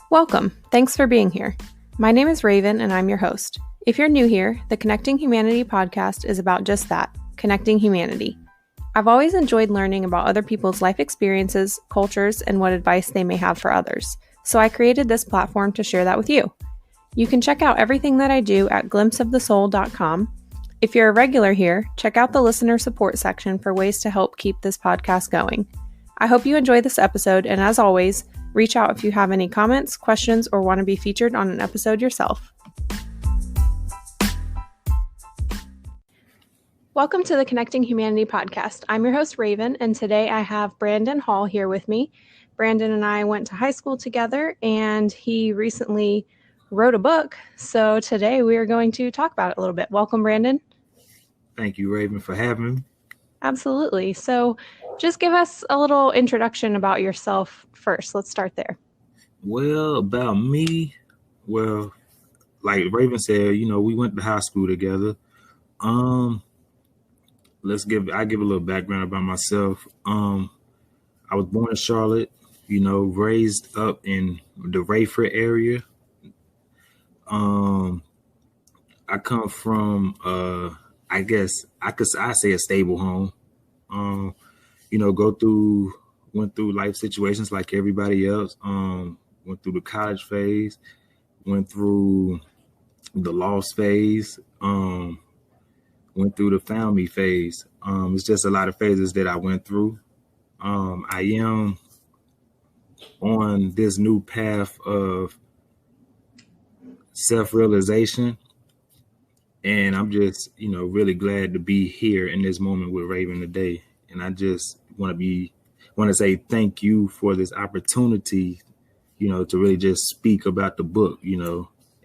Welcome. Thanks for being here. My name is Raven and I'm your host. If you're new here, the Connecting Humanity podcast is about just that, connecting humanity. I've always enjoyed learning about other people's life experiences, cultures, and what advice they may have for others. So I created this platform to share that with you. You can check out everything that I do at glimpseofthesoul.com. If you're a regular here, check out the listener support section for ways to help keep this podcast going. I hope you enjoy this episode, and as always, reach out if you have any comments, questions, or want to be featured on an episode yourself. Welcome to the Connecting Humanity podcast. I'm your host, Raven, and today I have Brandon Hall here with me. Brandon and I went to high school together, and he recently wrote a book. So today we are going to talk about it a little bit. Welcome, Brandon. Thank you, Raven, for having me. Absolutely. So just give us a little introduction about yourself first. Let's start there. Well, about me, like Raven said, we went to high school together. I give a little background about myself. I was born in Charlotte, raised up in the Rayford area. I come from, I say a stable home. Went through life situations like everybody else. Went through the college phase, went through the loss phase, went through the family phase. It's just a lot of phases that I went through. I am on this new path of self-realization. And I'm just, really glad to be here in this moment with Raven today. And I just want to say thank you for this opportunity, to really just speak about the book,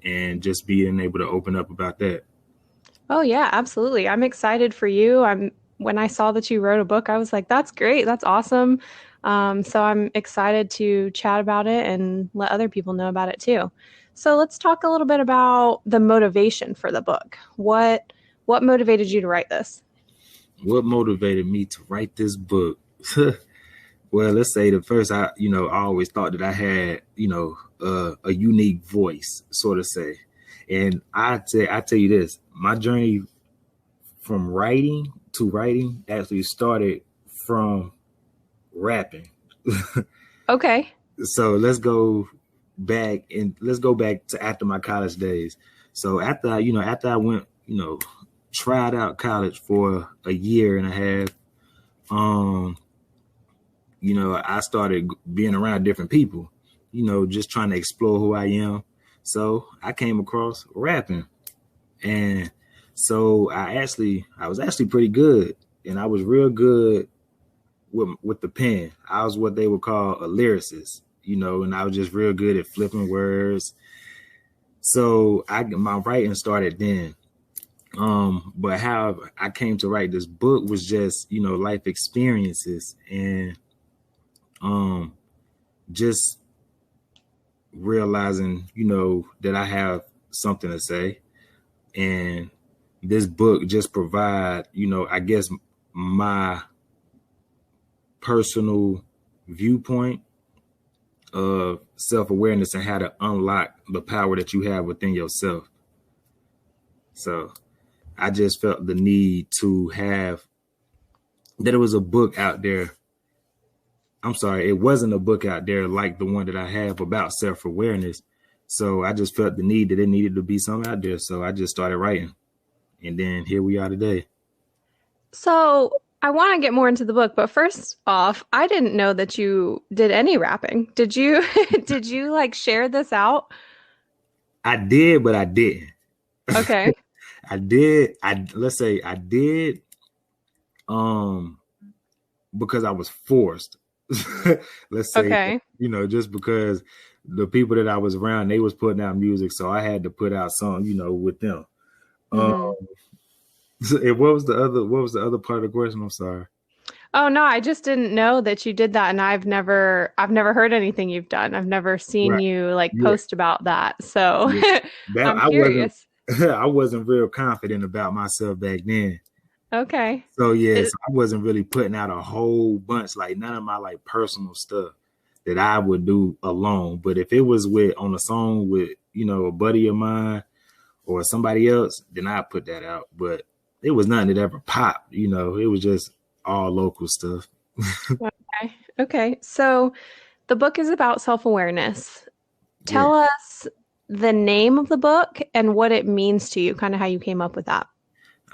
and just being able to open up about that. Oh, yeah, absolutely. I'm excited for you. When I saw that you wrote a book, I was like, that's great. That's awesome. So I'm excited to chat about it and let other people know about it too. So let's talk a little bit about the motivation for the book. What motivated you to write this? What motivated me to write this book? Well, let's say the first, I always thought that I had, a unique voice, sort of say. And I tell you this, my journey from writing to writing actually started from rapping. Okay. So let's go back to after my college days. So after I went, tried out college for a year and a half, I started being around different people, just trying to explore who I am. So I came across rapping. And so I was actually pretty good. And I was real good with the pen. I was what they would call a lyricist, and I was just real good at flipping words. So my writing started then. But how I came to write this book was just, life experiences and just realizing, that I have something to say. And this book just provide, I guess my personal viewpoint of self-awareness and how to unlock the power that you have within yourself. So I just felt the need to have that it was a book out there. I'm sorry, it wasn't a book out there like the one that I have about self-awareness. So I just felt the need that it needed to be something out there. So I just started writing. And then here we are today. So I want to get more into the book, but first off, I didn't know that you did any rapping. Did you share this out? I did, but I didn't. Okay. I did. I did because I was forced. Let's say, okay. Just because the people that I was around, they was putting out music. So I had to put out something, with them. Mm-hmm. What was the other part of the question? I'm sorry. Oh no, I just didn't know that you did that, and I've never heard anything you've done. I've never seen you post about that. So I'm curious. I wasn't real confident about myself back then. Okay. So yes, I wasn't really putting out a whole bunch, like none of my personal stuff. that I would do alone. But if it was on a song with, a buddy of mine or somebody else, then I'd put that out. But it was nothing that ever popped, it was just all local stuff. Okay. Okay. So the book is about self-awareness. Tell Yeah. us the name of the book and what it means to you, kind of how you came up with that.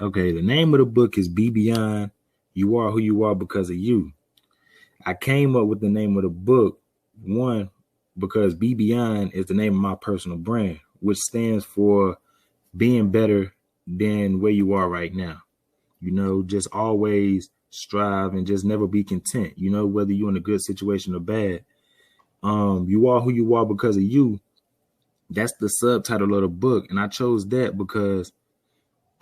Okay. The name of the book is BBeyond. You are who you are because of you. I came up with the name of the book, one, because BBeyond is the name of my personal brand, which stands for being better than where you are right now. Just always strive and just never be content, whether you're in a good situation or bad. You are who you are because of you. That's the subtitle of the book. And I chose that because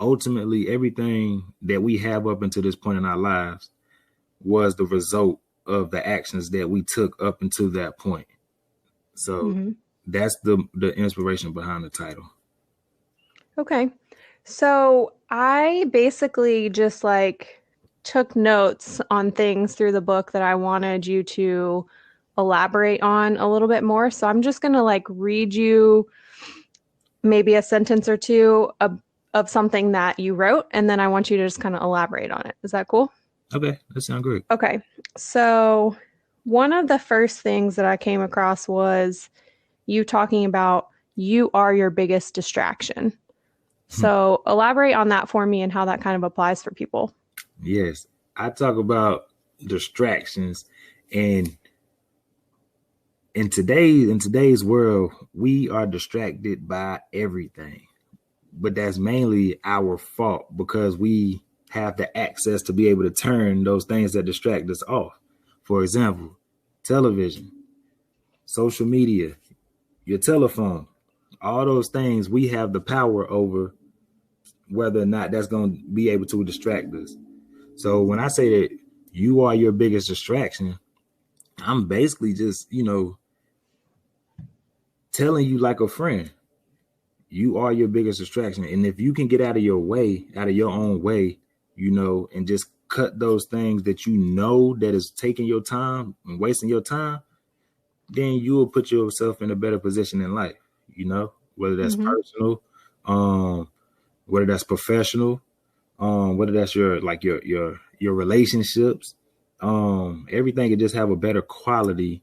ultimately everything that we have up until this point in our lives was the result of the actions that we took up until that point. So that's the inspiration behind the title. Okay. So I basically just took notes on things through the book that I wanted you to elaborate on a little bit more. So I'm just going to read you maybe a sentence or two of something that you wrote, and then I want you to just kind of elaborate on it. Is that cool? Okay, that sounds great. Okay. So one of the first things that I came across was you talking about you are your biggest distraction. So elaborate on that for me and how that kind of applies for people. Yes, I talk about distractions, and in today's world, we are distracted by everything. But that's mainly our fault because we have the access to be able to turn those things that distract us off. For example, television, social media, your telephone, all those things we have the power over whether or not that's going to be able to distract us. So when I say that you are your biggest distraction, I'm basically just, telling you like a friend, you are your biggest distraction. And if you can get out of your own way, and just cut those things that that is taking your time and wasting your time, then you will put yourself in a better position in life, whether that's personal, whether that's professional, whether that's your relationships, everything can just have a better quality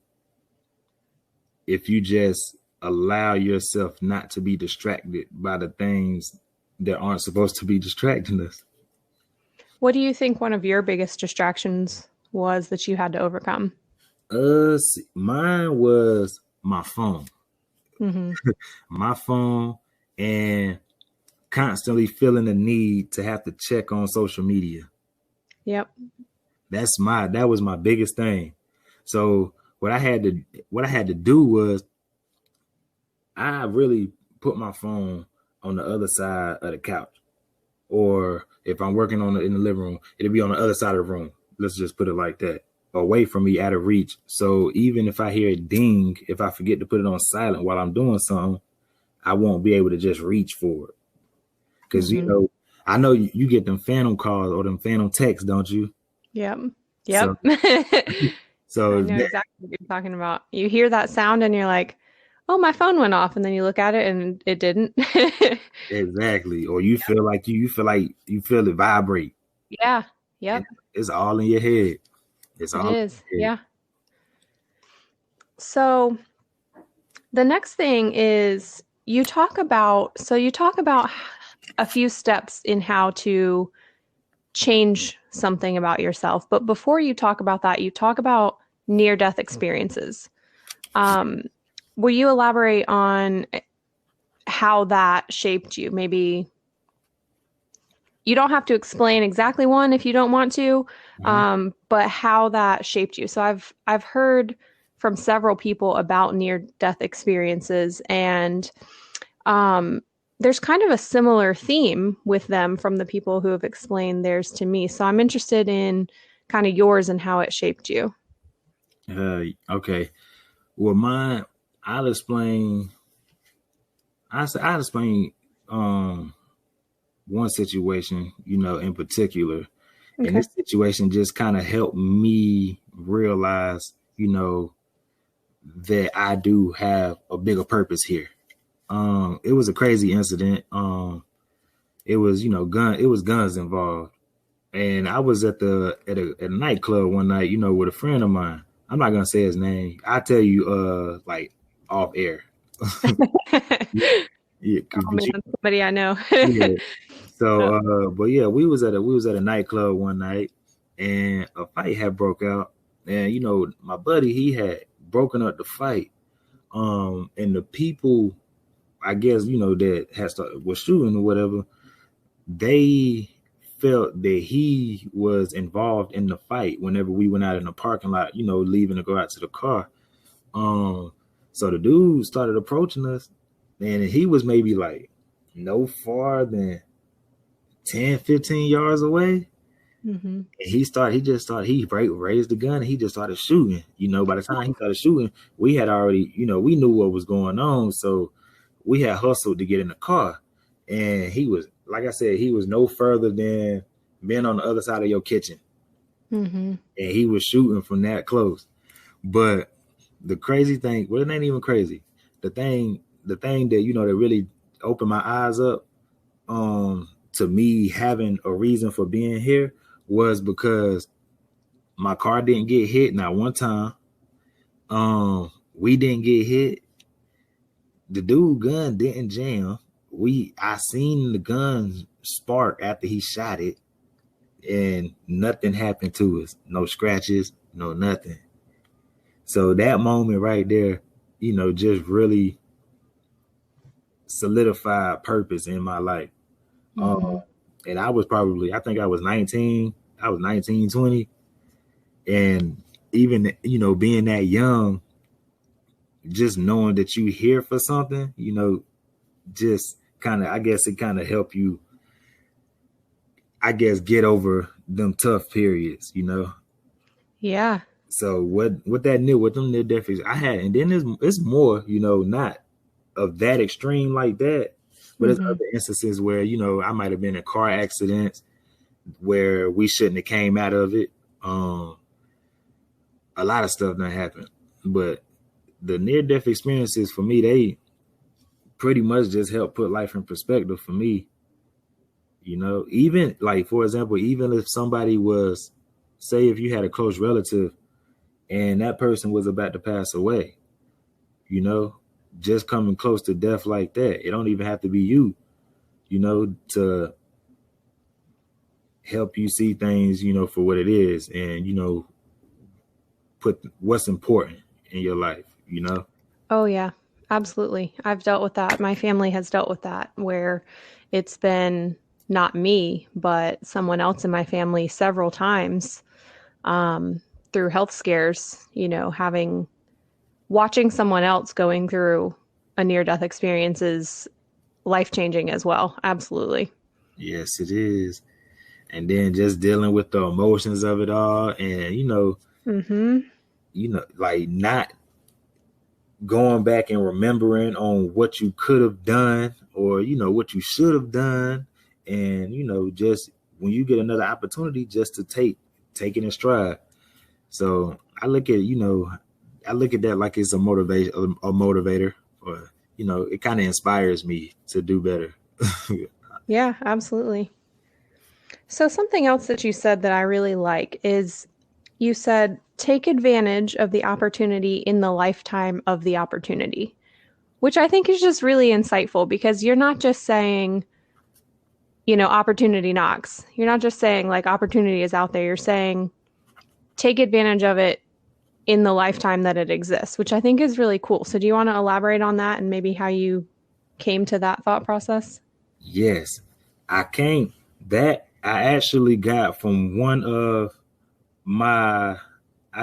if you just allow yourself not to be distracted by the things that aren't supposed to be distracting us. What do you think one of your biggest distractions was that you had to overcome? Mine was my phone. Mm-hmm. My phone, and constantly feeling the need to have to check on social media. Yep. That was my biggest thing. So what I had to do was I really put my phone on the other side of the couch. Or if I'm working in the living room, it'll be on the other side of the room. Let's just put it like that. Away from me, out of reach. So even if I hear a ding, if I forget to put it on silent while I'm doing something, I won't be able to just reach for it. Because, I know you get them phantom calls or them phantom texts, don't you? Yep. So I know exactly what you're talking about. You hear that sound and you're like, oh, my phone went off. And then you look at it and it didn't. Exactly. Or you feel like you feel it vibrate. Yeah. Yep. It's all in your head. It is. Yeah. So the next thing is you talk about a few steps in how to change something about yourself. But before you talk about that, you talk about near-death experiences. Will you elaborate on how that shaped you? Maybe you don't have to explain exactly one if you don't want to, but how that shaped you. So I've heard from several people about near-death experiences, and there's kind of a similar theme with them from the people who have explained theirs to me. So I'm interested in kind of yours and how it shaped you. Okay. Well, mine, I'll explain one situation, in particular. Okay. And this situation just kind of helped me realize, that I do have a bigger purpose here. It was a crazy incident. It was, it was guns involved. And I was at a nightclub one night, with a friend of mine. I'm not gonna say his name. I'll tell you like off air. Yeah, Oh man, somebody I know. yeah. So but yeah, we was at a nightclub one night and a fight had broke out. And my buddy, he had broken up the fight. And the people, I guess, that had started was shooting or whatever, they felt that he was involved in the fight whenever we went out in the parking lot, leaving to go out to the car. So the dude started approaching us, and he was maybe like no far than 10, 15 yards away. Mm-hmm. And he raised the gun and he just started shooting. By the time he started shooting, we had already, we knew what was going on. So we had hustled to get in the car. And he was, like I said, he was no further than being on the other side of your kitchen. Mm-hmm. And he was shooting from that close. But the crazy thing, well, it ain't even crazy. The thing that, that really opened my eyes up to me having a reason for being here was because my car didn't get hit not one time. We didn't get hit. The dude gun didn't jam. I seen the gun spark after he shot it, and nothing happened to us. No scratches, no nothing. So that moment right there, just really solidified purpose in my life. Mm-hmm. And I think I was 19. I was 19, 20. And even, being that young, just knowing that you here for something, just kind of, I guess it kind of helped you, get over them tough periods, Yeah. So what them near death is I had, and then it's more, not of that extreme like that, but there's other instances where, I might have been in car accidents where we shouldn't have came out of it. A lot of stuff done happened, but the near-death experiences for me, they pretty much just help put life in perspective for me. Even like, for example, even if somebody was, say if you had a close relative and that person was about to pass away, just coming close to death like that, it don't even have to be you, to help you see things, for what it is and, put what's important in your life, Oh, yeah, absolutely. I've dealt with that. My family has dealt with that where it's been not me, but someone else in my family several times through health scares, watching someone else going through a near-death experience is life-changing as well. Absolutely. Yes, it is. And then just dealing with the emotions of it all and, like not going back and remembering on what you could have done or, what you should have done. And, just when you get another opportunity just to take it in stride. So I look at that like it's a motivator or, it kind of inspires me to do better. Yeah, absolutely. So something else that you said that I really like is you said, take advantage of the opportunity in the lifetime of the opportunity, which I think is just really insightful because you're not just saying, opportunity knocks. You're not just saying like opportunity is out there. You're saying take advantage of it in the lifetime that it exists, which I think is really cool. So do you want to elaborate on that and maybe how you came to that thought process? Yes, I actually got from one of I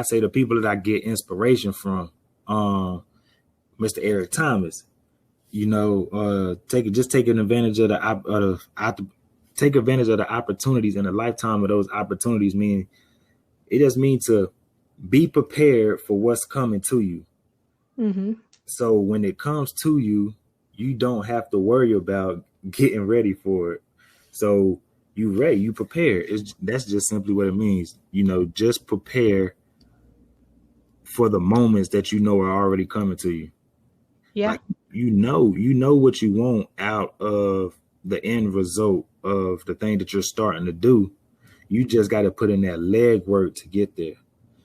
say the people that I get inspiration from, Mr. Eric Thomas. Taking advantage of take advantage of the opportunities in the lifetime of those opportunities. It just means to be prepared for what's coming to you. Mm-hmm. So when it comes to you, you don't have to worry about getting ready for it. So you ready, you prepare. That's just simply what it means. Just prepare for the moments that you know are already coming to you. Yeah. Like, you know what you want out of the end result of the thing that you're starting to do. You just got to put in that legwork to get there.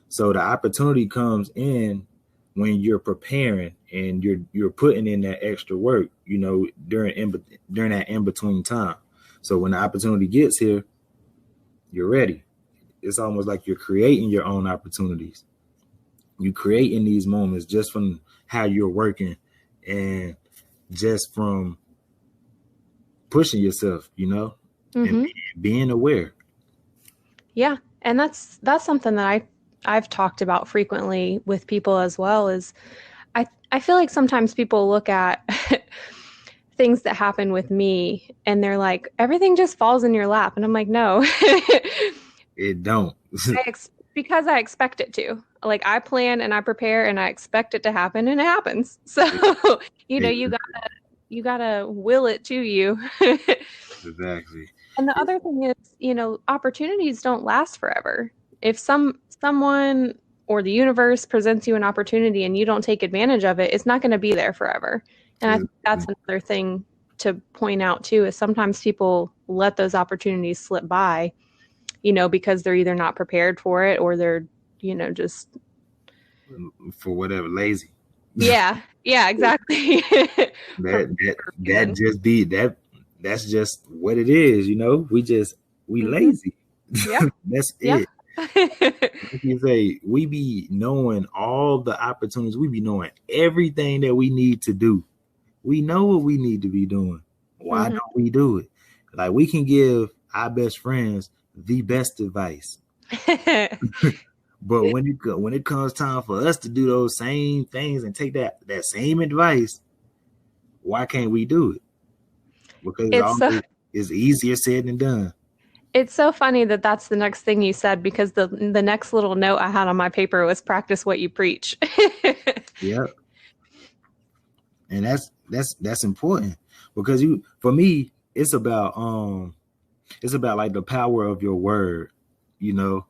So the opportunity comes in when you're preparing and you're putting in that extra work, you know, during that in between time. So when the opportunity gets here, you're ready. It's almost like you're creating your own opportunities. You creating these moments just from how you're working and just from pushing yourself, you know, and being aware. Yeah. And that's something that I've talked about frequently with people as well. Is I feel like sometimes people look at things that happen with me and they're like, everything just falls in your lap. And I'm like, no. It don't. Because I expect it to. Like, I plan and I prepare and I expect it to happen, and it happens. So, you know, you gotta will it to you. Exactly. And the other thing is, you know, opportunities don't last forever. If someone or the universe presents you an opportunity and you don't take advantage of it, it's not going to be there forever. And I think that's another thing to point out too, is sometimes people let those opportunities slip by, you know, because they're either not prepared for it or they're, you know, just for whatever, lazy. Yeah, exactly. That's just what it is, you know. We lazy. Yeah. That's yeah. it. Like you say, we be knowing all the opportunities. We be knowing everything that we need to do. We know what we need to be doing. Why don't we do it? Like, we can give our best friends the best advice. But when it comes time for us to do those same things and take that same advice, why can't we do it? Because it's easier said than done. It's so funny that that's the next thing you said, because the next little note I had on my paper was practice what you preach. Yep. And that's important, because for me, it's about like the power of your word, you know.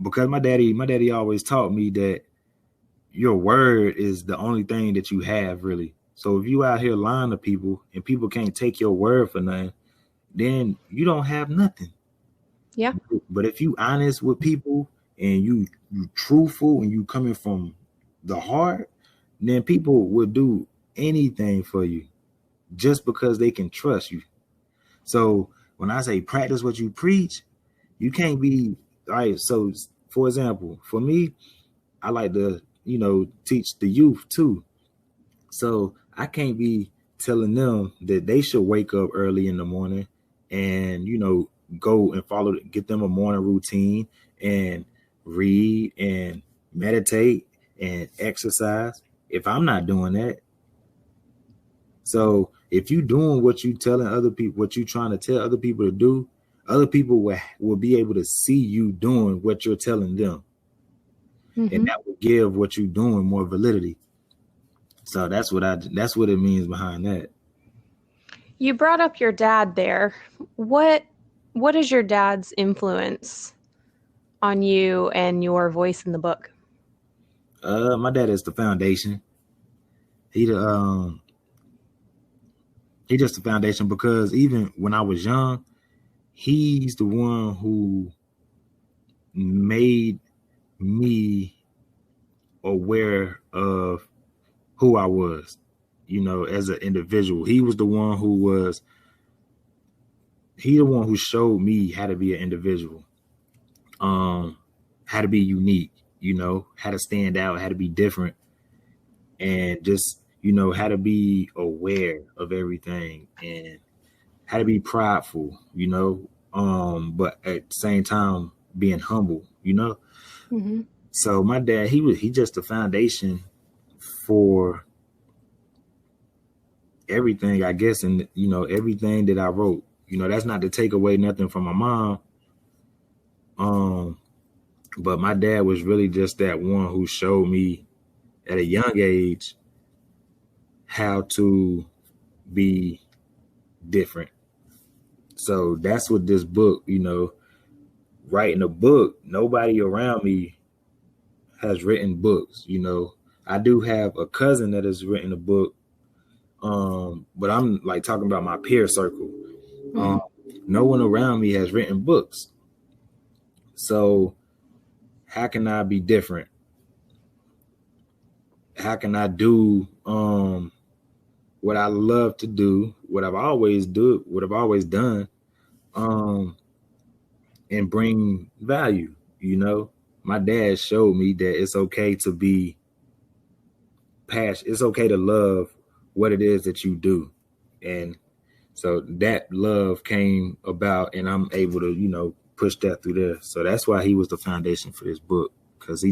Because my daddy always taught me that your word is the only thing that you have, really. So if you out here lying to people and people can't take your word for nothing, then you don't have nothing. Yeah. But if you honest with people and you truthful and you coming from the heart, then people will do anything for you just because they can trust you. So when I say practice what you preach, you can't be all right. So for example, for me, I like to, you know, teach the youth too. So I can't be telling them that they should wake up early in the morning and, you know, go and get them a morning routine and read and meditate and exercise if I'm not doing that. So if you doing what you telling other people, what you trying to tell other people to do, other people will be able to see you doing what you're telling them. And that will give what you're doing more validity. So that's what it means behind that. You brought up your dad there. What is your dad's influence on you and your voice in the book? My dad is the foundation. He just the foundation, because even when I was young, he's the one who made me aware of who I was, you know, as an individual. He was the one who showed me how to be an individual, how to be unique, you know, how to stand out, how to be different, and just, you know, how to be aware of everything and how to be prideful, you know, but at the same time being humble, you know. So my dad, he just the foundation for everything, I guess, and, you know, everything that I wrote. You know, that's not to take away nothing from my mom. But my dad was really just that one who showed me at a young age how to be different. So that's what this book, you know, writing a book, nobody around me has written books. You know, I do have a cousin that has written a book, but I'm like talking about my peer circle. No one around me has written books. So how can I be different? How can I do what I love to do, what I've always done, and bring value? You know, my dad showed me that it's okay to be passionate. It's okay to love what it is that you do. And so that love came about, and I'm able to, you know, push that through there. So that's why he was the foundation for this book. Because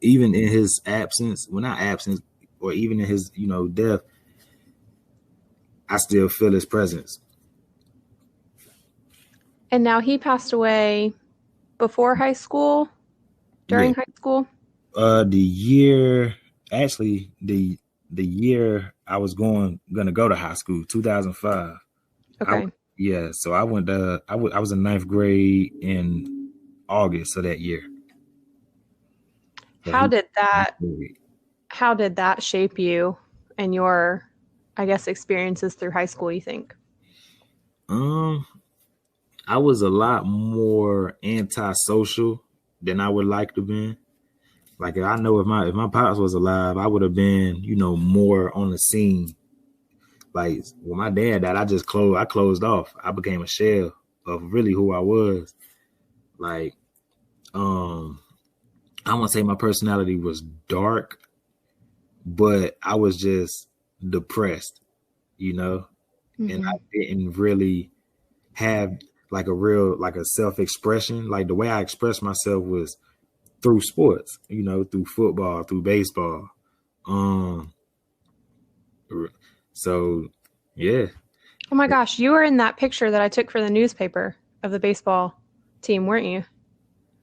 even in his absence, well, not absence, or even in his, you know, death, I still feel his presence. And now he passed away before high school, during high school? The year I was gonna go to high school, 2005. Okay. So I went I was in ninth grade in August of that year. So how did that shape you and your, I guess, experiences through high school, you think? I was a lot more antisocial than I would like to be. Like, I know if my pops was alive, I would have been, you know, more on the scene. Like, when my dad died, I closed off. I became a shell of really who I was. Like, I won't say my personality was dark, but I was just depressed, you know, and I didn't really have like a self-expression. Like, the way I expressed myself was through sports, you know, through football, through baseball. So yeah. Oh my gosh, you were in that picture that I took for the newspaper of the baseball team, weren't you?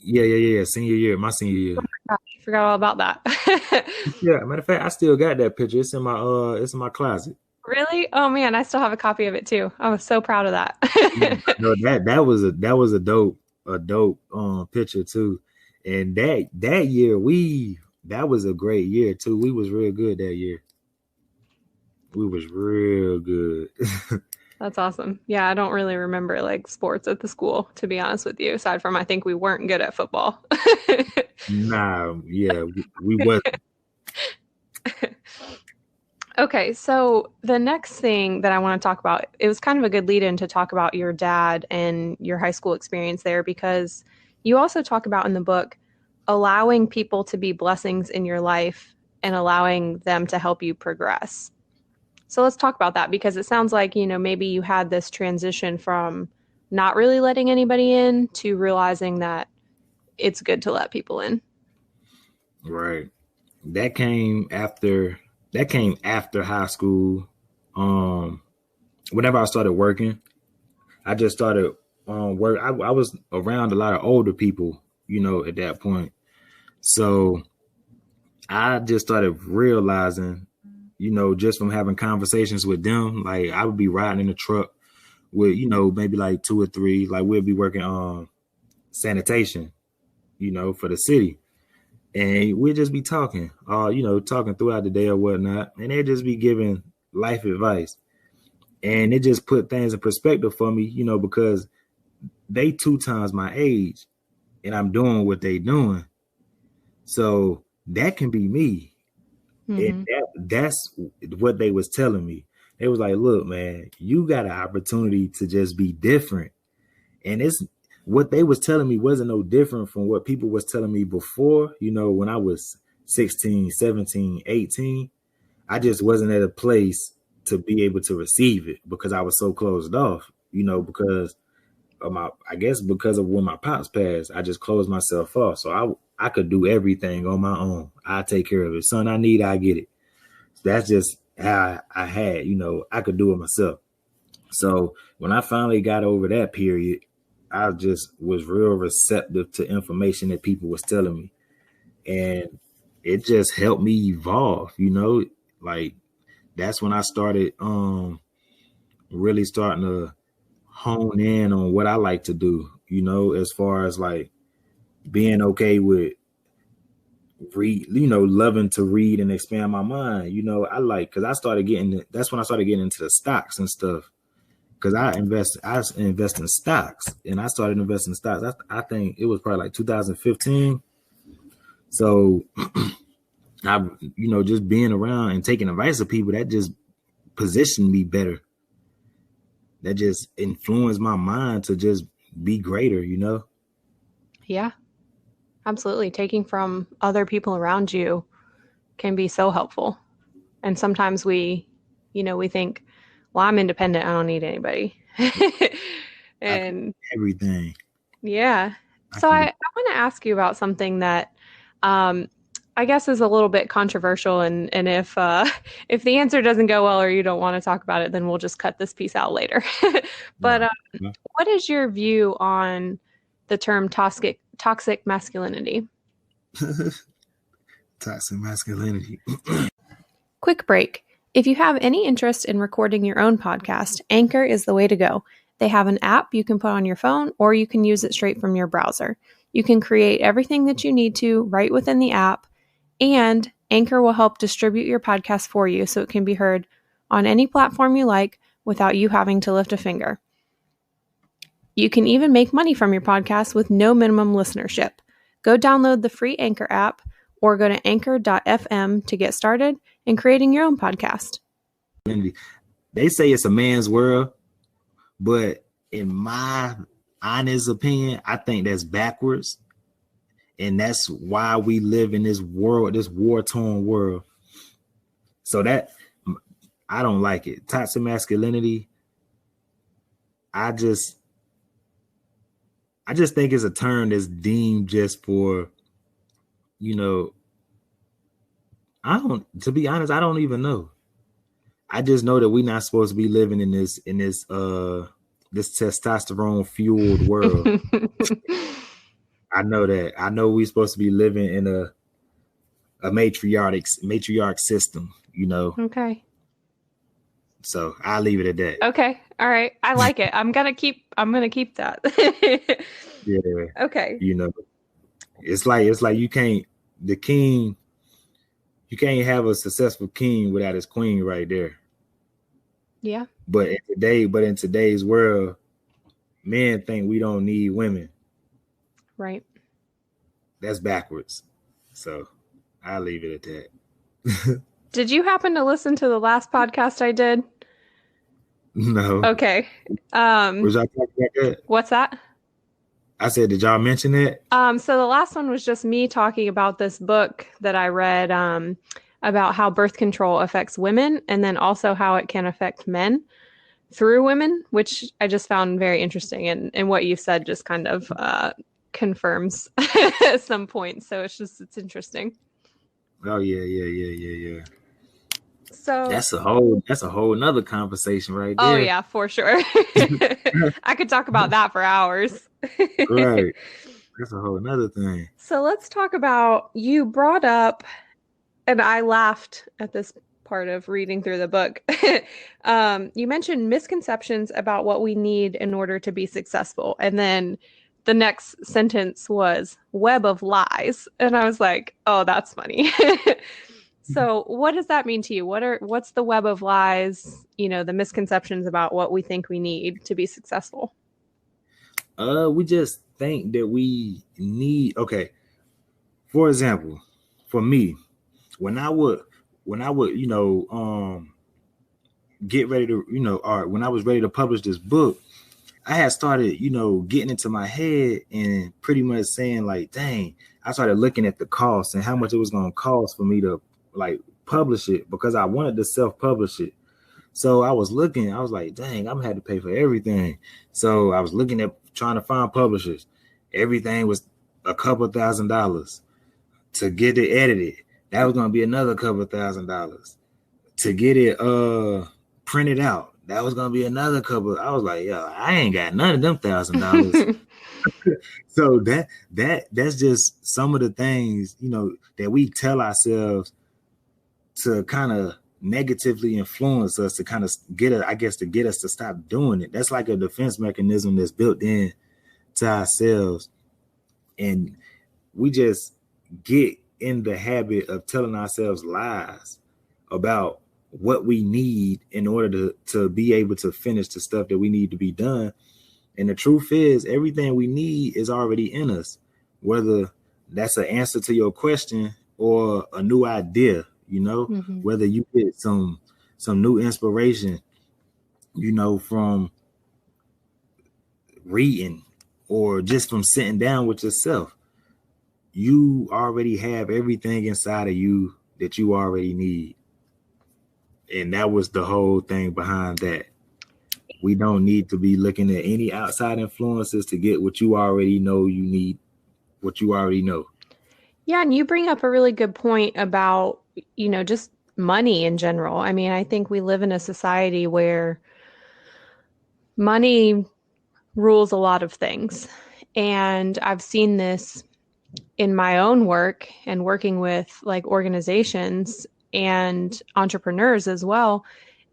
Yeah. Senior year, my senior year. Oh my gosh, I forgot all about that. Yeah, matter of fact, I still got that picture. It's in my closet. Really? Oh man, I still have a copy of it too. I was so proud of that. No, that was a dope picture too. And that year that was a great year too. We was real good that year. We was real good. That's awesome. Yeah, I don't really remember like sports at the school, to be honest with you, aside from I think we weren't good at football. Nah, yeah, we wasn't. Okay, so the next thing that I want to talk about, it was kind of a good lead-in to talk about your dad and your high school experience there, because you also talk about in the book allowing people to be blessings in your life and allowing them to help you progress. So let's talk about that, because it sounds like, you know, maybe you had this transition from not really letting anybody in to realizing that it's good to let people in. Right. That came after high school. Whenever I started working, I just started work. I was around a lot of older people, you know, at that point. So I just started realizing, you know, just from having conversations with them, like I would be riding in the truck with, you know, maybe like two or three, like we'd be working on sanitation, you know, for the city. And we'd just be talking, you know, talking throughout the day or whatnot. And they'd just be giving life advice. And it just put things in perspective for me, you know, because they 2 times my age and I'm doing what they doing. So that can be me. And that's what they was telling me. They was like, look, man, you got an opportunity to just be different. And it's what they was telling me wasn't no different from what people was telling me before. You know, when I was 16, 17, 18, I just wasn't at a place to be able to receive it because I was so closed off, you know, because of because of when my pops passed, I just closed myself off. So I could do everything on my own. I take care of it. Son, I need, I get it. That's just how I had, you know, I could do it myself. So when I finally got over that period, I just was real receptive to information that people was telling me. And it just helped me evolve, you know, like that's when I started really starting to hone in on what I like to do, you know, as far as like being okay with read, loving to read and expand my mind. Because that's when I started getting into the stocks and stuff. Because I invest in stocks, and I started investing in stocks. I think it was probably like 2015. So I, just being around and taking advice of people, that just positioned me better. That just influenced my mind to just be greater, Yeah, absolutely. Taking from other people around you can be so helpful. And sometimes we think, well, I'm independent. I don't need anybody. And everything. Yeah. So I want to ask you about something that I guess is a little bit controversial, and if if the answer doesn't go well or you don't want to talk about it, then we'll just cut this piece out later. But what is your view on the term toxic masculinity? Toxic masculinity. Quick break. If you have any interest in recording your own podcast, Anchor is the way to go. They have an app you can put on your phone, or you can use it straight from your browser. You can create everything that you need to right within the app, and Anchor will help distribute your podcast for you so it can be heard on any platform you like without you having to lift a finger. You can even make money from your podcast with no minimum listenership. Go download the free Anchor app or go to anchor.fm to get started in creating your own podcast. They say it's a man's world, but in my honest opinion, I think that's backwards. And that's why we live in this world, this war-torn world. So that, I don't like it. Toxic masculinity, I just think it's a term that's deemed just for, to be honest, I don't even know. I just know that we're not supposed to be living in this testosterone fueled world. I know that. I know we're supposed to be living in a matriarch system, Okay. So I'll leave it at that. Okay. All right. I like it. I'm gonna keep that. Yeah. Okay. It's like you can't have a successful king without his queen right there. Yeah. But in today's world, men think we don't need women. Right. That's backwards. So I'll leave it at that. Did you happen to listen to the last podcast I did? No. Okay. Was y'all talking about that? What's that? I said, did y'all mention that? So the last one was just me talking about this book that I read about how birth control affects women, and then also how it can affect men through women, which I just found very interesting. And what you said just kind of confirms some points. So it's interesting. Oh yeah. So that's a whole nother conversation right there. Oh yeah, for sure. I could talk about that for hours. Right. That's a whole nother thing. So let's talk about, you brought up, and I laughed at this part of reading through the book. You mentioned misconceptions about what we need in order to be successful. And then the next sentence was web of lies. And I was like, oh, that's funny. So what does that mean to you? What's the web of lies, the misconceptions about what we think we need to be successful? We just think that we need, okay. For example, for me, when I would, get ready to, or when I was ready to publish this book, I had started, getting into my head and pretty much saying like, dang, I started looking at the cost and how much it was going to cost for me to like publish it, because I wanted to self-publish it. So I was like, dang, I'm gonna have to pay for everything. So I was looking at trying to find publishers. Everything was a couple $1,000 to get it edited. That was gonna be another couple $1,000 to get it printed out. That was gonna be another couple. I was like, yo, I ain't got none of them $1,000. So that's just some of the things, that we tell ourselves to kind of negatively influence us, to kind of get us to stop doing it. That's like a defense mechanism that's built in to ourselves. And we just get in the habit of telling ourselves lies about what we need in order to be able to finish the stuff that we need to be done. And the truth is, everything we need is already in us, whether that's an answer to your question or a new idea, whether you get some new inspiration, from reading or just from sitting down with yourself. You already have everything inside of you that you already need. And that was the whole thing behind that. We don't need to be looking at any outside influences to get what you already know you need, what you already know. Yeah, and you bring up a really good point about, just money in general. I mean, I think we live in a society where money rules a lot of things. And I've seen this in my own work and working with like organizations and entrepreneurs as well,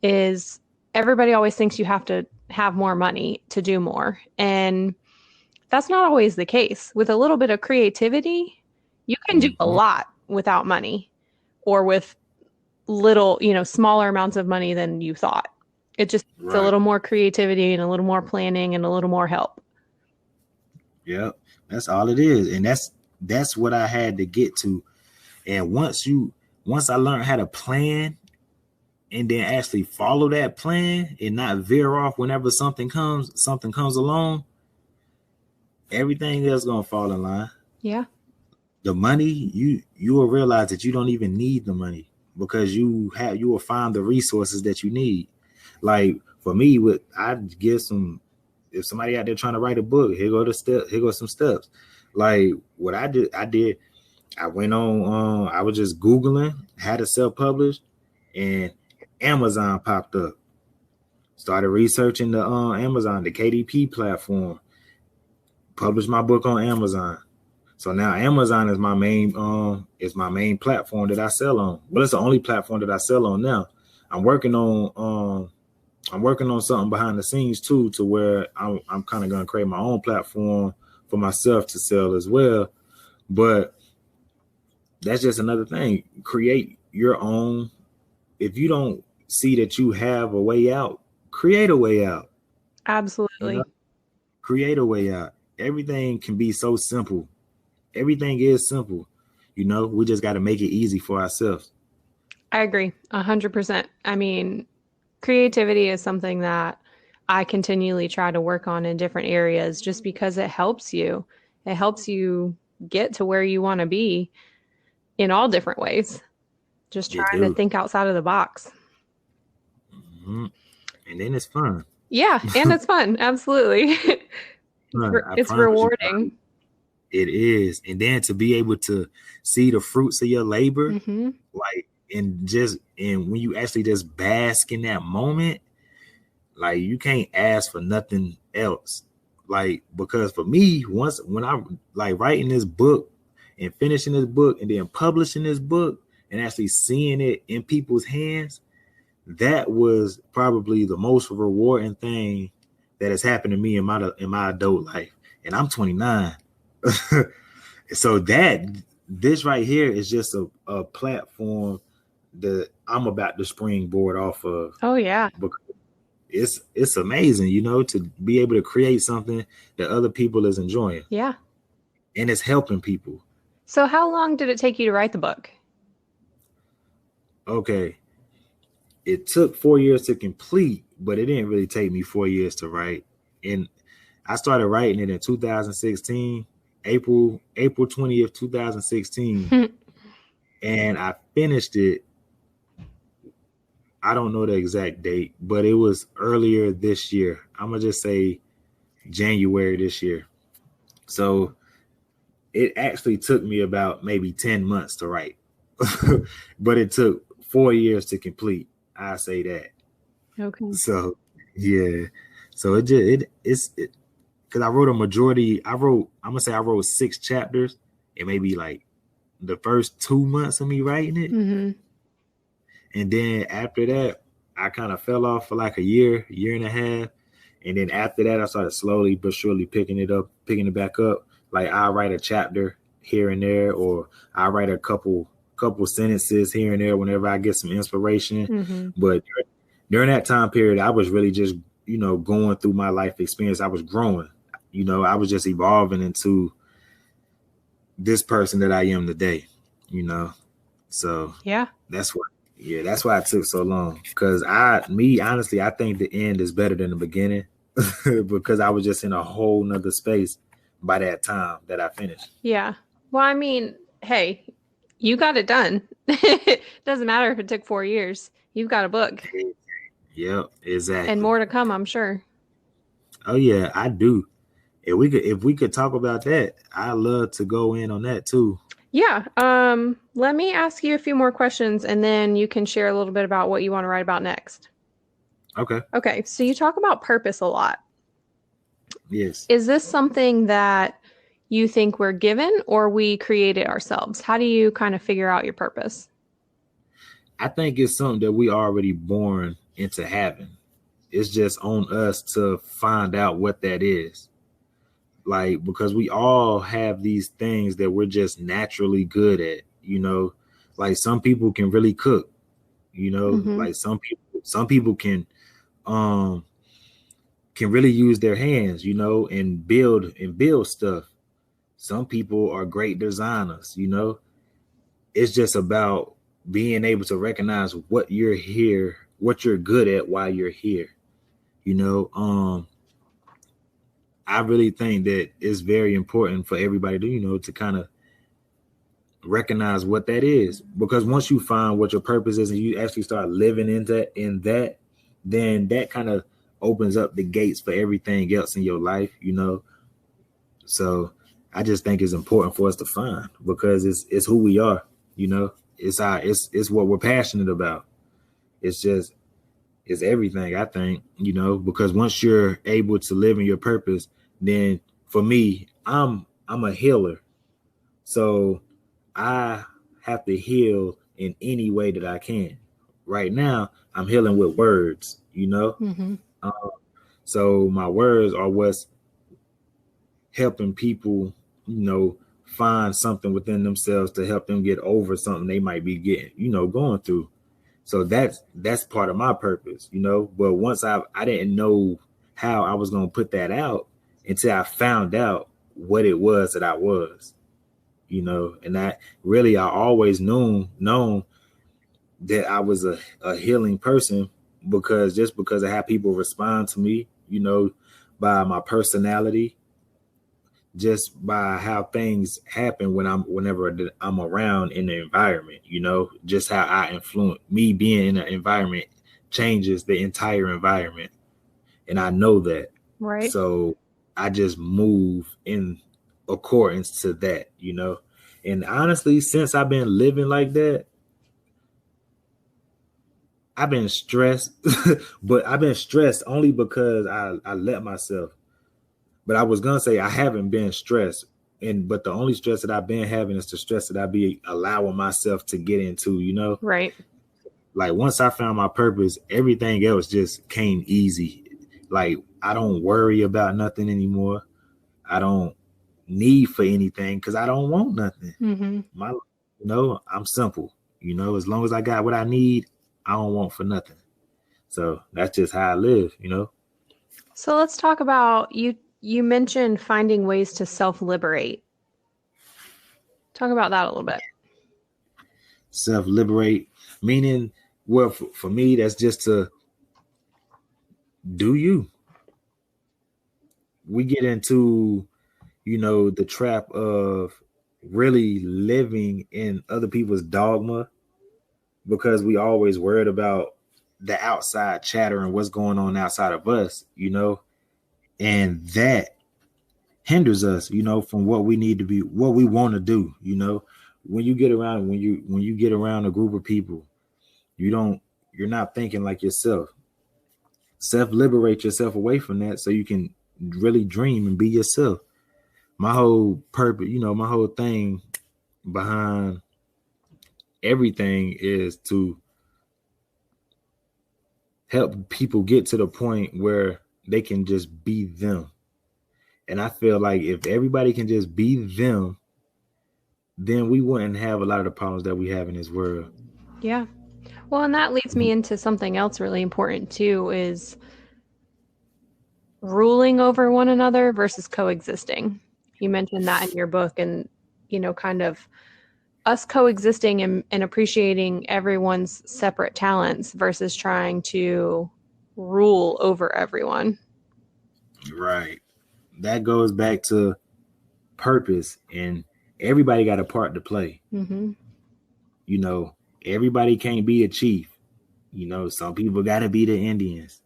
is everybody always thinks you have to have more money to do more. And that's not always the case. With a little bit of creativity, you can do a lot without money, or with little, smaller amounts of money than you thought. It just takes a little more creativity and a little more planning and a little more help. Yep, that's all it is. And that's what I had to get to. And once I learned how to plan and then actually follow that plan and not veer off whenever something comes along, everything else gonna fall in line. Yeah. The money, you will realize that you don't even need the money, because you will find the resources that you need. Like for me, I'd give if somebody out there trying to write a book, here go some steps. Like what I did, I went on, I was just Googling how to self-publish, and Amazon popped up. Started researching the Amazon, the KDP platform. Published my book on Amazon. So now Amazon is my main platform that I sell on. But it's the only platform that I sell on now. I'm working on something behind the scenes too, to where I'm kind of gonna create my own platform for myself to sell as well. But that's just another thing. Create your own. If you don't see that you have a way out, create a way out. Absolutely. Create a way out. Everything can be so simple. Everything is simple. We just got to make it easy for ourselves. I agree 100%. I mean, creativity is something that I continually try to work on in different areas, just because it helps you. It helps you get to where you want to be in all different ways. Just trying to think outside of the box. Mm-hmm. And then it's fun. Yeah, and it's fun. Absolutely. It's rewarding. It is. And then to be able to see the fruits of your labor, like, and when you actually just bask in that moment, like, you can't ask for nothing else. Like, because for me, when I like writing this book and finishing this book and then publishing this book and actually seeing it in people's hands, that was probably the most rewarding thing that has happened to me in my adult life. And I'm 29. So this right here is just a platform that I'm about to springboard off of. Oh yeah. Because it's amazing, to be able to create something that other people is enjoying. Yeah. And it's helping people. So how long did it take you to write the book? Okay. It took 4 years to complete, but it didn't really take me 4 years to write. And I started writing it in 2016, April 20th, 2016. And I finished it. I don't know the exact date, but it was earlier this year. I'm going to just say January this year. So it actually took me about maybe 10 months to write, but it took 4 years to complete. I say that. Okay. So yeah. So it's because I wrote a majority. I'm gonna say I wrote 6 chapters, and maybe like the first 2 months of me writing it. Mm-hmm. And then after that, I kind of fell off for like a year and a half. And then after that, I started slowly but surely picking it back up. Like, I'll write a chapter here and there, or I write a couple sentences here and there whenever I get some inspiration. Mm-hmm. But during that time period, I was really just, going through my life experience. I was growing, I was just evolving into this person that I am today, So Yeah. that's why it took so long. Because honestly, I think the end is better than the beginning because I was just in a whole nother space by that time that I finished. Yeah. Well, I mean, hey, you got it done. Doesn't matter if it took 4 years. You've got a book. Yep, exactly. And more to come, I'm sure. Oh yeah, I do. If we could talk about that, I'd love to go in on that too. Yeah. Let me ask you a few more questions and then you can share a little bit about what you want to write about next. Okay. Okay. So you talk about purpose a lot. Yes. Is this something that you think we're given or we create it ourselves? How do you kind of figure out your purpose? I think it's something that we already born into having. It's just on us to find out what that is. Like, because we all have these things that we're just naturally good at, like some people can really cook, Mm-hmm. like some people can really use their hands, and build stuff. Some people are great designers, It's just about being able to recognize what you're good at while you're here. I really think that it's very important for everybody to, to kind of recognize what that is, because once you find what your purpose is and you actually start living in that, then that kind of opens up the gates for everything else in your life, So I just think it's important for us to find, because it's who we are, it's what we're passionate about. It's everything, I think, because once you're able to live in your purpose, then for me, I'm a healer. So I have to heal in any way that I can. Right now, I'm healing with words, Mm-hmm. So my words are what's helping people, find something within themselves to help them get over something they might be getting, going through. So that's part of my purpose, But once I didn't know how I was going to put that out until I found out what it was that I was, and I always known that I was a healing person, because of how people respond to me, by my personality, just by how things happen whenever I'm around in the environment, just how I influence. Me being in an environment changes the entire environment. And I know that. Right. So I just move in accordance to that, And honestly, since I've been living like that, I've been stressed, but I've been stressed only because I let myself. But I was gonna say I haven't been stressed, but the only stress that I've been having is the stress that I be allowing myself to get into, Right. Like once I found my purpose, everything else just came easy. Like I don't worry about nothing anymore. I don't need for anything because I don't want nothing. Mm-hmm. I'm simple. As long as I got what I need, I don't want for nothing. So that's just how I live. So let's talk about you mentioned finding ways to self-liberate. Talk about that a little bit. Self-liberate, meaning, well, for me, that's just to do you. We get into, the trap of really living in other people's dogma because we always worried about the outside chatter and what's going on outside of us, and that hinders us, from what we need to be, what we want to do. When you get around a group of people, you're not thinking like yourself. Self-liberate yourself away from that so you can really dream and be yourself. My whole purpose, my whole thing behind everything is to help people get to the point where they can just be them. And I feel like if everybody can just be them, then we wouldn't have a lot of the problems that we have in this world. Yeah. Well, and that leads me into something else really important too, is ruling over one another versus coexisting. You mentioned that in your book, and, kind of us coexisting and appreciating everyone's separate talents versus trying to rule over everyone. Right. That goes back to purpose, and everybody got a part to play. Mm-hmm. Everybody can't be a chief. Some people got to be the Indians.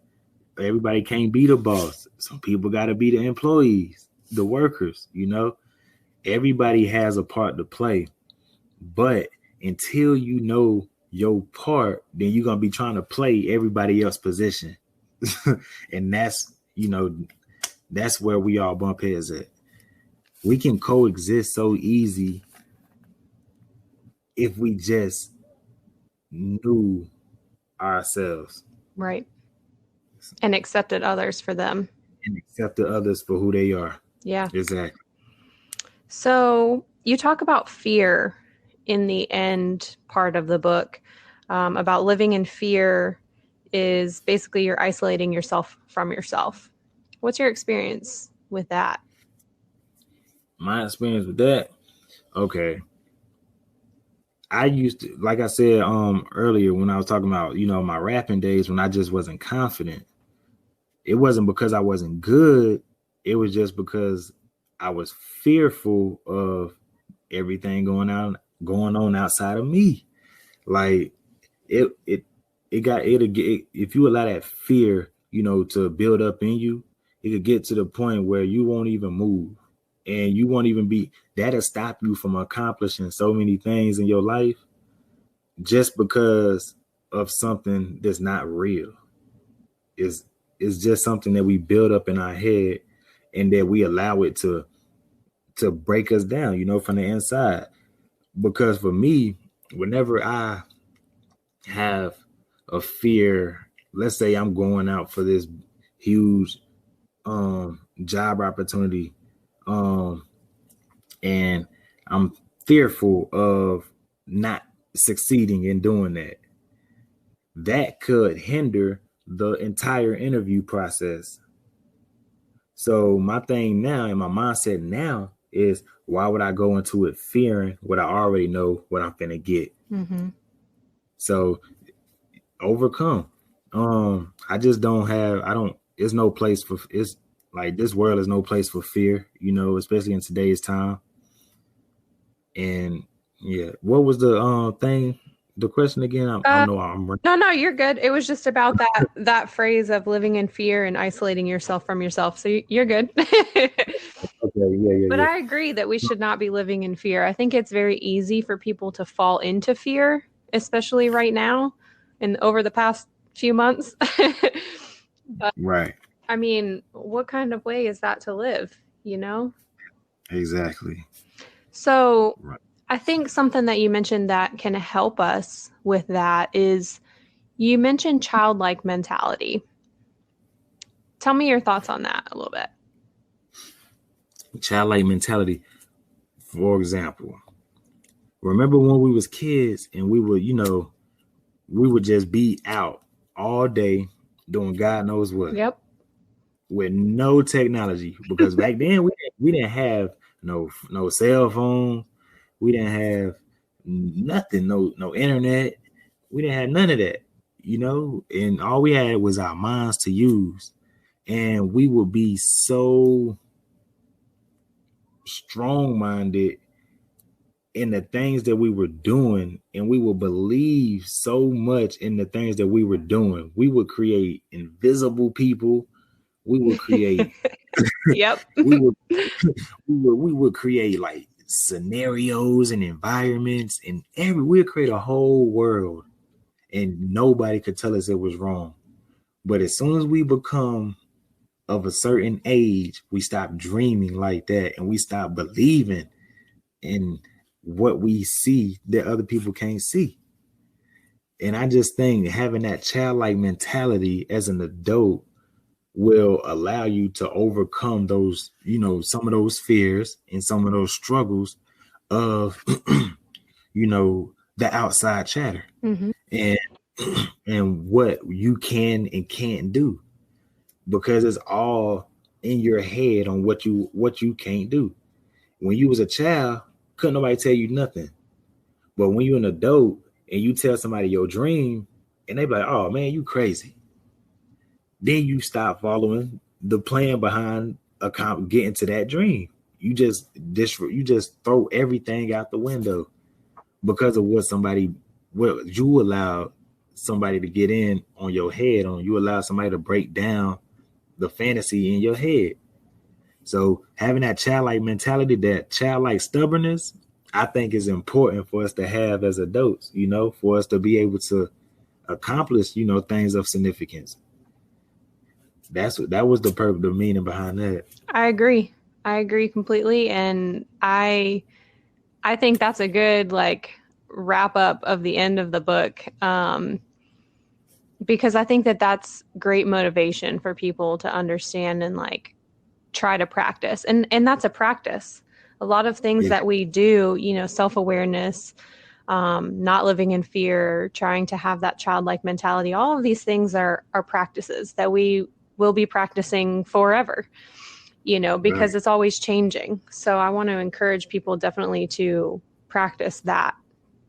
Everybody can't be the boss. Some people got to be the employees, the workers. Everybody has a part to play. But until you know your part, then you're going to be trying to play everybody else's position. And that's where we all bump heads at. We can coexist so easy if we just knew ourselves. Right. And accepted others for them. And accepted others for who they are. Yeah. Exactly. So you talk about fear in the end part of the book, about living in fear is basically you're isolating yourself from yourself. What's your experience with that? My experience with that? Okay. I used to, like I said earlier when I was talking about, my rapping days when I just wasn't confident. It wasn't because I wasn't good. It was just because I was fearful of everything going on outside of me. Like if you allow that fear, to build up in you, it could get to the point where you won't even move, and you won't even that'll stop you from accomplishing so many things in your life just because of something that's not real. It's just something that we build up in our head, and that we allow it to break us down, from the inside. Because for me, whenever I have a fear, let's say I'm going out for this huge job opportunity, and I'm fearful of not succeeding in doing that could hinder the entire interview process. So my thing now, and my mindset now, is why would I go into it fearing what I already know what I'm finna get? Mm-hmm. So overcome. It's no place for, it's like, this world is no place for fear, especially in today's time. And yeah, what was the thing? The question again? I know I'm No, you're good. It was just about that phrase of living in fear and isolating yourself from yourself. So you're good. Okay, yeah. But I agree that we should not be living in fear. I think it's very easy for people to fall into fear, especially right now and over the past few months. But, right. I mean, what kind of way is that to live, Exactly. So right. I think something that you mentioned that can help us with that is you mentioned childlike mentality. Tell me your thoughts on that a little bit. Childlike mentality. For example, remember when we was kids and we would just be out all day doing God knows what. Yep. With no technology, because back then we didn't have no cell phone. We didn't have nothing, no internet. We didn't have none of that, and all we had was our minds to use. And we would be so strong-minded in the things that we were doing, and we would believe so much in the things that we were doing. We would create invisible people. We would create Yep. we would create like scenarios and environments, and we'd create a whole world, and nobody could tell us it was wrong. But as soon as we become of a certain age, we stop dreaming like that, and we stop believing in what we see that other people can't see. And I just think having that childlike mentality as an adult will allow you to overcome those, some of those fears and some of those struggles of the outside chatter and and what you can and can't do, because it's all in your head on what you can't do. When you was a child, couldn't nobody tell you nothing. But when you're an adult and you tell somebody your dream and they be like, oh man, you crazy. Then you stop following the plan behind getting to that dream. You just throw everything out the window because of what you allow somebody to get in on your head on. You allow somebody to break down the fantasy in your head. So having that childlike mentality, that childlike stubbornness, I think is important for us to have as adults, for us to be able to accomplish, things of significance. That was the meaning behind that. I agree completely. And I think that's a good wrap up of the end of the book. Because I think that that's great motivation for people to understand and try to practice. And that's a practice. A lot of things that we do, self-awareness, not living in fear, trying to have that childlike mentality, all of these things are practices that we will be practicing forever, because it's always changing. So I want to encourage people definitely to practice that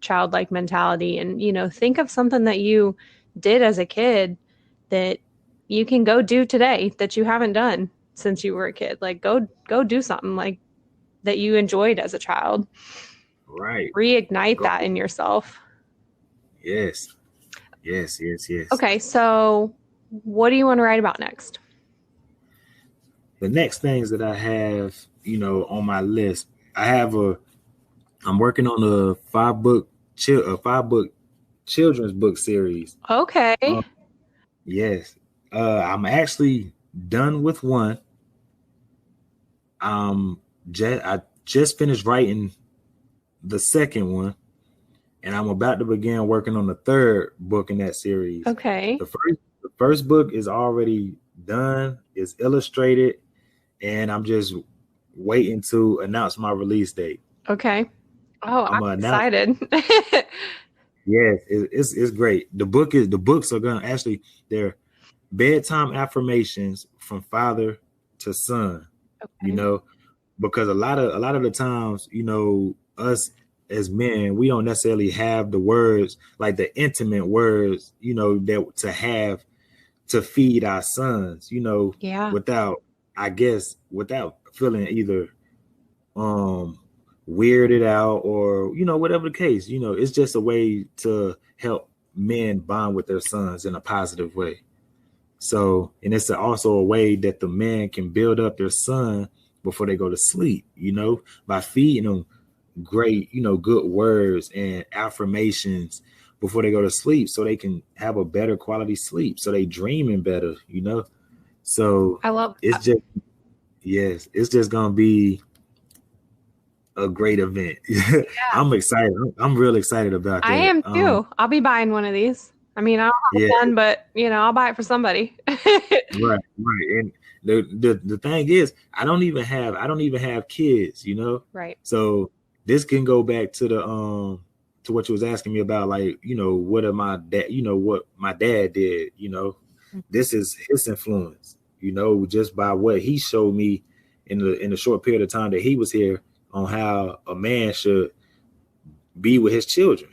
childlike mentality and, think of something that you did as a kid that you can go do today that you haven't done since you were a kid. Go do something that you enjoyed as a child. Right. Reignite that in yourself. Yes. Okay, so what do you want to write about next? The next things that I have, on my list, I'm working on a 5-book children's book series. Okay. Yes. I'm actually done with one. I just finished writing the second one, and I'm about to begin working on the third book in that series. Okay. The first book is already done, it's illustrated, and I'm just waiting to announce my release date. Okay. Oh, I'm excited. Yes, it's great. The books are gonna they're bedtime affirmations from father to son. Okay. Because a lot of the times, us as men, we don't necessarily have the words, like the intimate words, that to have to feed our sons, without feeling either weirded out or, whatever the case, it's just a way to help men bond with their sons in a positive way. So, and it's also a way that the man can build up their son before they go to sleep, by feeding them great, good words and affirmations before they go to sleep, so they can have a better quality sleep, so they dreaming better, So I love it's just, yes, it's just gonna be a great event. Yeah. I'm excited. I'm real excited about that. I am too. I'll be buying one of these. I mean, I don't have one, but I'll buy it for somebody. Right. And the thing is, I don't even have kids, Right. So this can go back to to what you was asking me about, what my dad did, mm-hmm. This is his influence, just by what he showed me in the short period of time that he was here, on how a man should be with his children,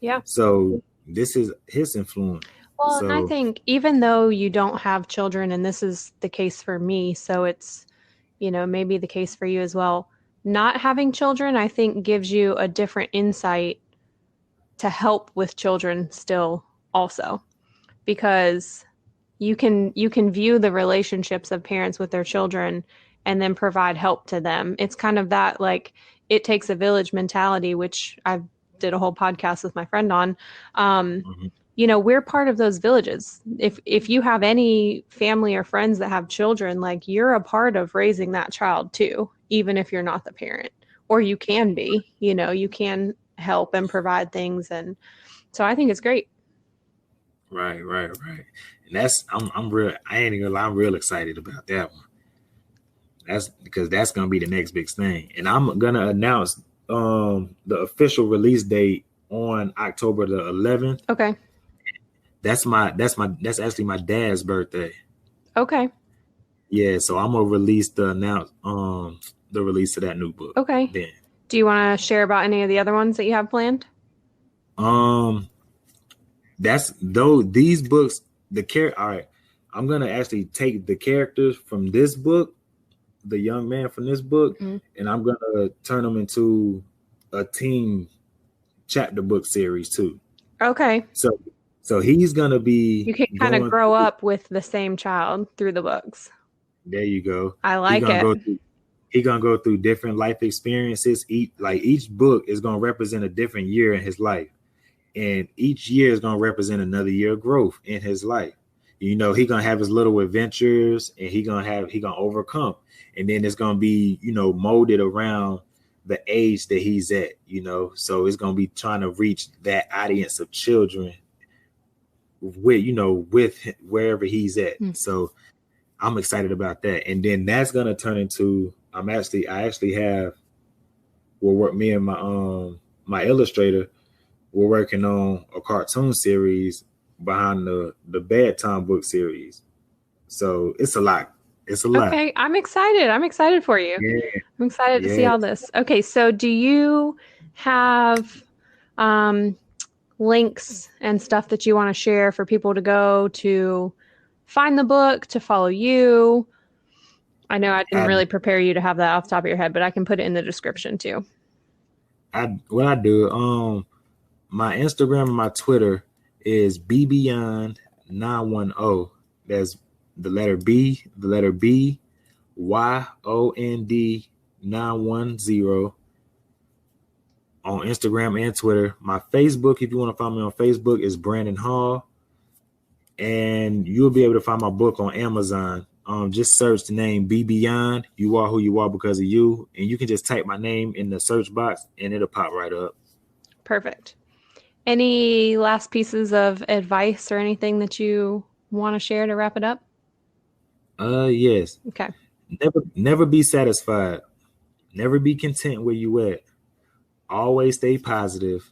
Yeah. So this is his influence. Well, and I think even though you don't have children, and this is the case for me, so it's, maybe the case for you as well, not having children, I think, gives you a different insight to help with children still also, because you can view the relationships of parents with their children and then provide help to them. It's kind of that, it takes a village mentality, which I did a whole podcast with my friend on. Mm-hmm. We're part of those villages. If you have any family or friends that have children, you're a part of raising that child too, even if you're not the parent, or you can be, you can help and provide things. And so I think it's great. Right. And I'm real excited about that one. That's because that's going to be the next big thing. And I'm going to announce the official release date on October the 11th. Okay. That's actually my dad's birthday. Okay. Yeah, so I'm gonna release the release of that new book. Okay. Then. Do you want to share about any of the other ones that you have planned? These books, all right. I'm gonna actually take the characters from this book, the young man from this book, and I'm gonna turn them into a teen chapter book series too. Okay. So he's gonna be. You can kind of grow up with the same child through the books. There you go. I like it. He's gonna go through different life experiences. Each book is gonna represent a different year in his life, and each year is gonna represent another year of growth in his life. He's gonna have his little adventures, and he gonna overcome, and then it's gonna be molded around the age that he's at. So it's gonna be trying to reach that audience of children with wherever he's at. So I'm excited about that. And then that's gonna turn into me and my illustrator, we're working on a cartoon series behind the bedtime book series. So it's a lot. Okay, I'm excited for you. Yeah. I'm excited to see all this. Okay, so do you have links and stuff that you want to share for people to go to find the book, to follow you? I know I didn't really prepare you to have that off the top of your head, but I can put it in the description too. What I do, my Instagram and my Twitter is BBeyond 910. That's the letter B, YOND 910 on Instagram and Twitter. My Facebook, if you want to find me on Facebook, is Brandon Hall, and you'll be able to find my book on Amazon. Just search the name BBeyond. You are who you are because of you, and you can just type my name in the search box, and it'll pop right up. Perfect. Any last pieces of advice or anything that you want to share to wrap it up? Yes. Okay. Never be satisfied. Never be content where you at. Always stay positive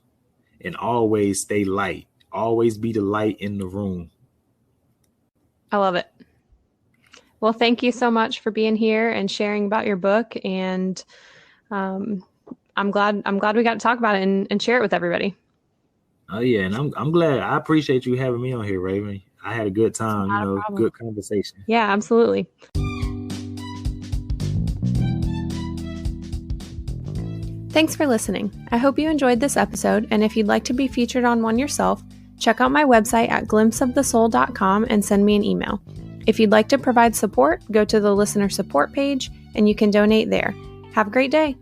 and always stay light. Always be the light in the room. I love it. Well, thank you so much for being here and sharing about your book. And I'm glad we got to talk about it and share it with everybody. Oh yeah, and I'm glad. I appreciate you having me on here, Raven. I had a good time, good conversation. Yeah, absolutely. Thanks for listening. I hope you enjoyed this episode, and if you'd like to be featured on one yourself, check out my website at glimpseofthesoul.com and send me an email. If you'd like to provide support, go to the listener support page and you can donate there. Have a great day.